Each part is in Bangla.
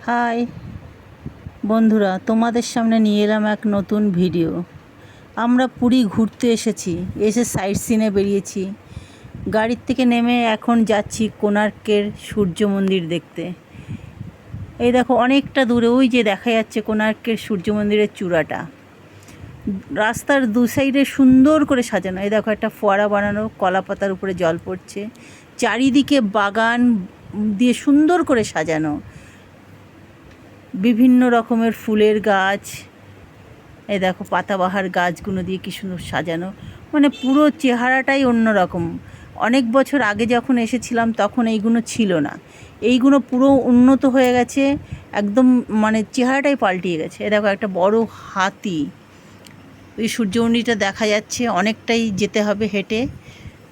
হাই বন্ধুরা, তোমাদের সামনে নিয়ে এলাম এক নতুন ভিডিও। আমরা পুরী ঘুরতে এসে সাইট সিনে বেরিয়েছি। গাড়ির থেকে নেমে এখন যাচ্ছি কোণার্কের সূর্য মন্দির দেখতে। এই দেখো, অনেকটা দূরে ওই যে দেখা যাচ্ছে কোণার্কের সূর্য মন্দিরের চূড়াটা। রাস্তার দু সাইডে সুন্দর করে সাজানো। এই দেখো, একটা ফোয়ারা বানানো, কলা পাতার উপরে জল পড়ছে, চারিদিকে বাগান দিয়ে সুন্দর করে সাজানো, বিভিন্ন রকমের ফুলের গাছ। এই দেখো, পাতাবাহার গাছগুলো দিয়ে কী সুন্দর সাজানো, মানে পুরো চেহারাটাই অন্যরকম। অনেক বছর আগে যখন এসেছিলাম তখন এইগুলো ছিল না, এইগুলো পুরো উন্নত হয়ে গেছে একদম, মানে চেহারাটাই পাল্টিয়ে গেছে। এ দেখো, একটা বড় হাতি। ওই সূর্যমন্দিরটা দেখা যাচ্ছে, অনেকটাই যেতে হবে হেঁটে।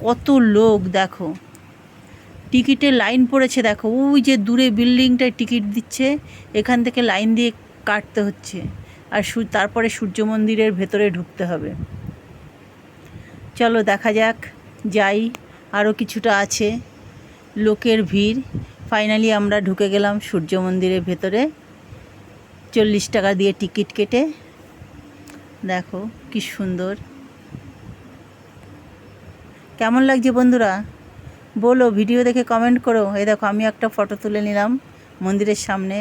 কত লোক দেখো, টিকিটের লাইন পড়েছে দেখো, ওই যে দূরে বিল্ডিংটায় টিকিট দিচ্ছে, এখান থেকে লাইন দিয়ে কাটতে হচ্ছে। আর তারপরে সূর্য মন্দিরের ভেতরে ঢুকতে হবে। চলো দেখা যাক, যাই। আরও কিছুটা আছে, লোকের ভিড়। ফাইনালি আমরা ঢুকে গেলাম সূর্য মন্দিরের ভেতরে 40 টাকা দিয়ে টিকিট কেটে। দেখো কি সুন্দর, কেমন লাগছে বন্ধুরা বলো, ভিডিও দেখে কমেন্ট করো। এই দেখো, আমি একটা ফটো তুলে নিলাম মন্দিরের সামনে।